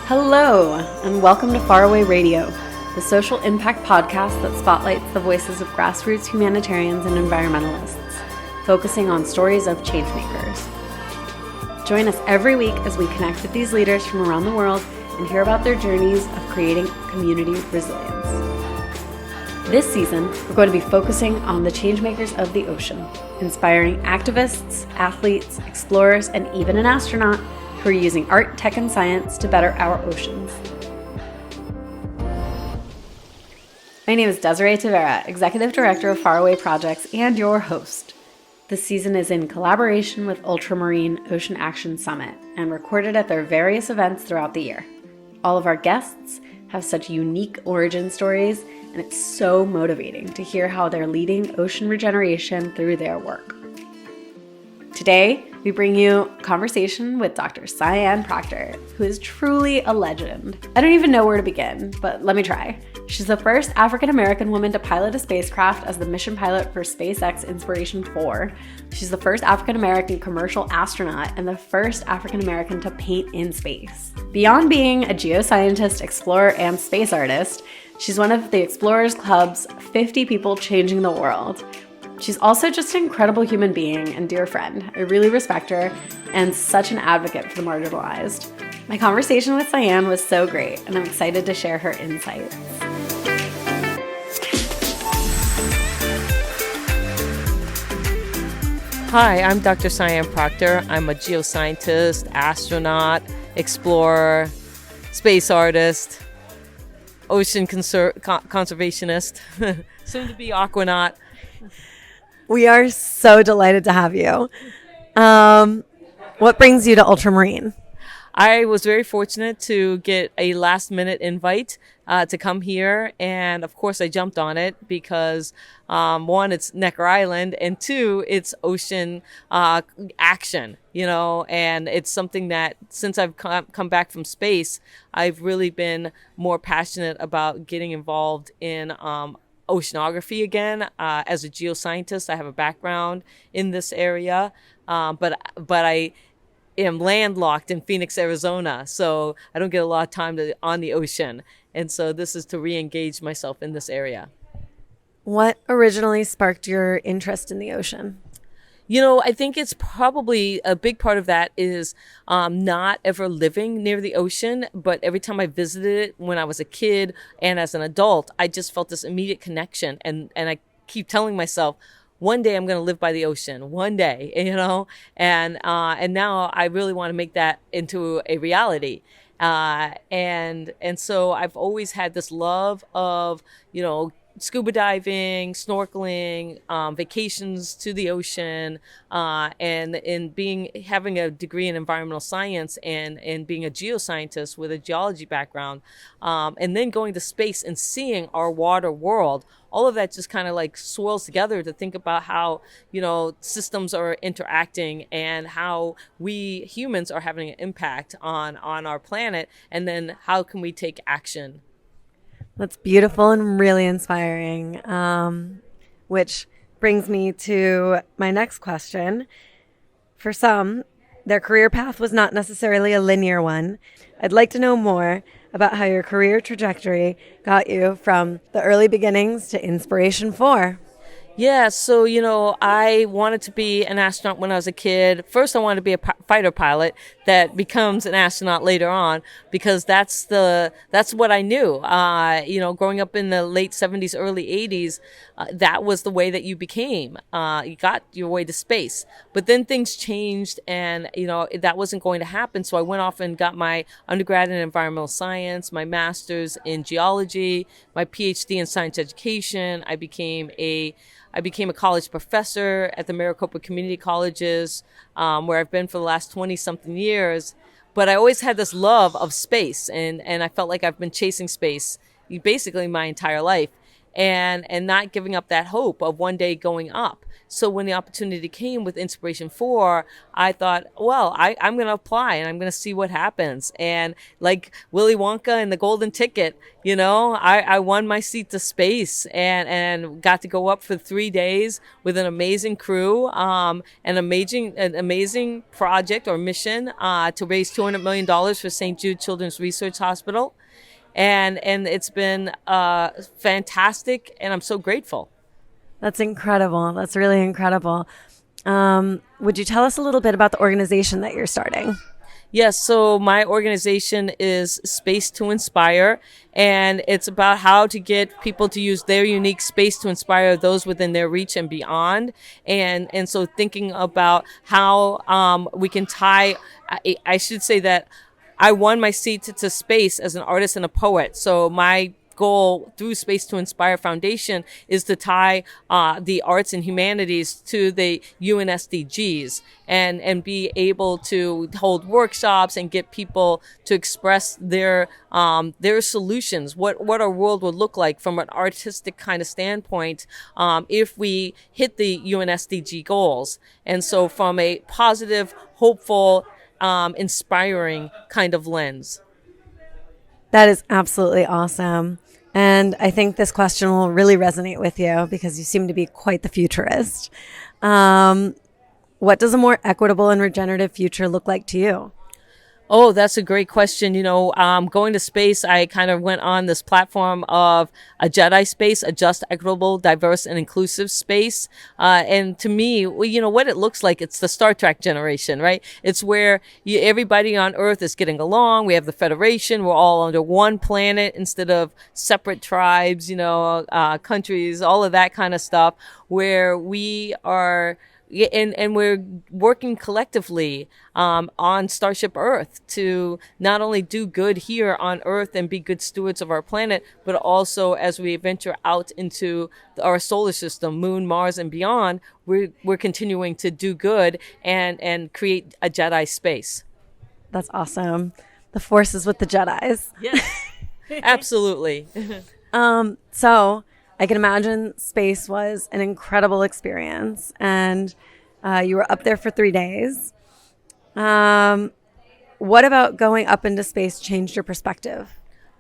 Hello, and welcome to Faraway Radio, the social impact podcast that spotlights the voices of grassroots humanitarians and environmentalists, focusing on stories of changemakers. Join us every week as we connect with these leaders from around the world and hear about their journeys of creating community resilience. This season, we're going to be focusing on the changemakers of the ocean, inspiring activists, athletes, explorers, and even an astronaut who are using art, tech, and science to better our oceans. My name is Desiree Tavera, Executive Director of Faraway Projects and your host. This season is in collaboration with Ultramarine Ocean Action Summit and recorded at their various events throughout the year. All of our guests have such unique origin stories, and it's so motivating to hear how they're leading ocean regeneration through their work. Today, we bring you a conversation with Dr. Sian Proctor, who is truly a legend. I don't even know where to begin, but let me try. She's the first African-American woman to pilot a spacecraft as the mission pilot for SpaceX Inspiration 4. She's the first African-American commercial astronaut and the first African-American to paint in space. Beyond being a geoscientist, explorer, and space artist, she's one of the Explorers Club's 50 people changing the world. She's also just an incredible human being and dear friend. I really respect her and such an advocate for the marginalized. My conversation with Sian was so great, and I'm excited to share her insights. Hi, I'm Dr. Sian Proctor. I'm a geoscientist, astronaut, explorer, space artist, ocean conservationist, soon to be aquanaut. We are so delighted to have you. What brings you to Ultramarine? I was very fortunate to get a last-minute invite to come here, and of course I jumped on it because one, it's Necker Island, and two, it's ocean action, and it's something that since I've come back from space, I've really been more passionate about getting involved in oceanography again. As a geoscientist, I have a background in this area, but I am landlocked in Phoenix, Arizona, so I don't get a lot of time on the ocean, and so this is to re-engage myself in this area. What originally sparked your interest in the ocean? I think it's probably a big part of that is not ever living near the ocean, but every time I visited it when I was a kid and as an adult, I just felt this immediate connection. And I keep telling myself, one day I'm going to live by the ocean, one day, and now I really want to make that into a reality. And so I've always had this love of, scuba diving, snorkeling, vacations to the ocean, and having a degree in environmental science and being a geoscientist with a geology background, and then going to space and seeing our water world. All of that just kind of like swirls together to think about how, systems are interacting and how we humans are having an impact on our planet, and then how can we take action. That's beautiful and really inspiring, which brings me to my next question. For some, their career path was not necessarily a linear one. I'd like to know more about how your career trajectory got you from the early beginnings to Inspiration 4. Yeah, so, I wanted to be an astronaut when I was a kid. First, I wanted to be a fighter pilot that becomes an astronaut later on, because that's what I knew. Growing up in the late 70s, early 80s, that was the way that you became. You got your way to space. But then things changed, and, that wasn't going to happen. So I went off and got my undergrad in environmental science, my master's in geology, my PhD in science education. I became a college professor at the Maricopa Community Colleges, where I've been for the last 20-something years. But I always had this love of space, and I felt like I've been chasing space basically my entire life. and not giving up that hope of one day going up. So when the opportunity came with Inspiration 4, I thought, well, I'm going to apply and I'm going to see what happens. And like Willy Wonka and the Golden Ticket, I won my seat to space and got to go up for 3 days with an amazing crew, an amazing project or mission to raise $200 million for St. Jude Children's Research Hospital. And it's been fantastic, and I'm so grateful. That's incredible. That's really incredible. Would you tell us a little bit about the organization that you're starting? Yes, so my organization is Space to Inspire, and it's about how to get people to use their unique space to inspire those within their reach and beyond. And so thinking about how we can tie, I should say that I won my seat to space as an artist and a poet. So my goal through Space to Inspire Foundation is to tie the arts and humanities to the UN SDGs and be able to hold workshops and get people to express their solutions, what our world would look like from an artistic kind of standpoint if we hit the UN SDG goals. And so from a positive, hopeful, inspiring kind of lens. That is absolutely awesome. And I think this question will really resonate with you because you seem to be quite the futurist. What does a more equitable and regenerative future look like to you? Oh, that's a great question. Going to space, I kind of went on this platform of a Jedi space, a just, equitable, diverse, and inclusive space. And to me, what it looks like, it's the Star Trek generation, right? It's where everybody on Earth is getting along. We have the Federation. We're all under one planet instead of separate tribes, countries, all of that kind of stuff, where we are... And we're working collectively on Starship Earth to not only do good here on Earth and be good stewards of our planet, but also as we venture out into our solar system, Moon, Mars, and beyond, we're continuing to do good and create a Jedi space. That's awesome. The Force is with the Jedis. Yes, absolutely. So I can imagine space was an incredible experience, and you were up there for 3 days. What about going up into space changed your perspective?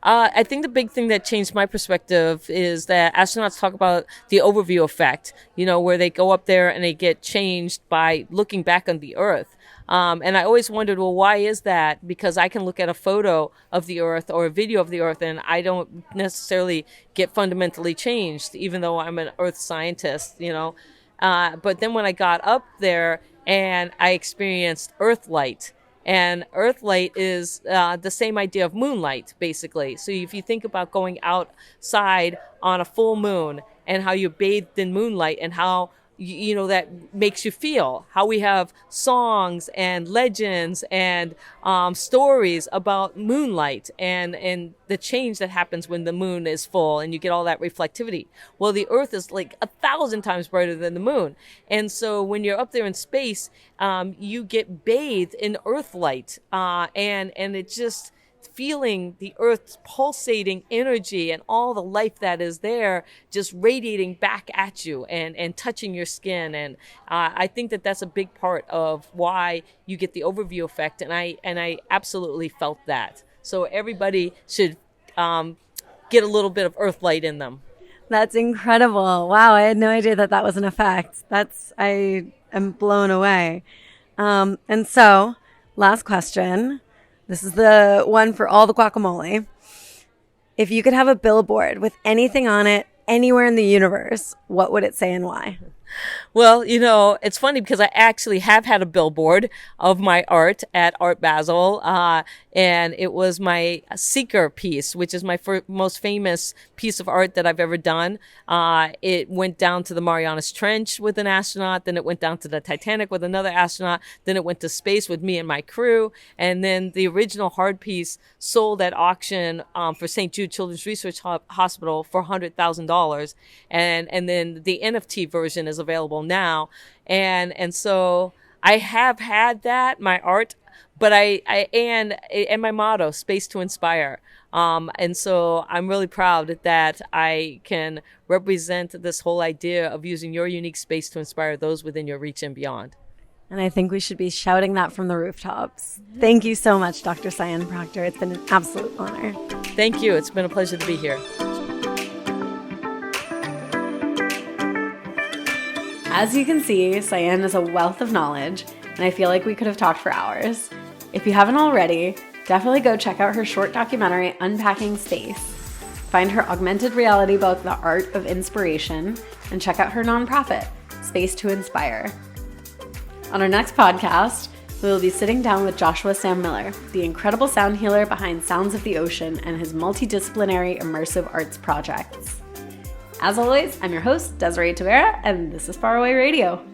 I think the big thing that changed my perspective is that astronauts talk about the overview effect, where they go up there and they get changed by looking back on the Earth. And I always wondered, well, why is that? Because I can look at a photo of the Earth or a video of the Earth and I don't necessarily get fundamentally changed, even though I'm an Earth scientist, But then when I got up there and I experienced Earthlight, and Earthlight is the same idea of moonlight, basically. So if you think about going outside on a full moon and how you're bathed in moonlight and how that makes you feel, how we have songs and legends and stories about moonlight and the change that happens when the moon is full and you get all that reflectivity. Well, the Earth is like 1,000 times brighter than the moon. And so when you're up there in space, you get bathed in Earth light. And it's just feeling the Earth's pulsating energy and all the life that is there just radiating back at you and touching your skin. And I think that that's a big part of why you get the overview effect. And I absolutely felt that. So everybody should get a little bit of Earth light in them. That's incredible. Wow, I had no idea that was an effect. I am blown away. And so, last question. This is the one for all the guacamole. If you could have a billboard with anything on it anywhere in the universe, what would it say and why? Well, it's funny because I actually have had a billboard of my art at Art Basel, and it was my Seeker piece, which is my most famous piece of art that I've ever done. It went down to the Marianas Trench with an astronaut, then it went down to the Titanic with another astronaut, then it went to space with me and my crew, and then the original hard piece sold at auction for St. Jude Children's Research Hospital for $100,000, and then the NFT version is available now, and so I have had that, my art, but and my motto, space to inspire. And so I'm really proud that I can represent this whole idea of using your unique space to inspire those within your reach and beyond. And I think we should be shouting that from the rooftops. Thank you so much, Dr. Sian Proctor. It's been an absolute honor. Thank you. It's been a pleasure to be here. As you can see, Sian is a wealth of knowledge, and I feel like we could have talked for hours. If you haven't already, definitely go check out her short documentary, Unpacking Space. Find her augmented reality book, The Art of Inspiration, and check out her nonprofit, Space to Inspire. On our next podcast, we will be sitting down with Joshua Sam Miller, the incredible sound healer behind Sounds of the Ocean and his multidisciplinary immersive arts projects. As always, I'm your host, Desiree Tavera, and this is Faraway Radio.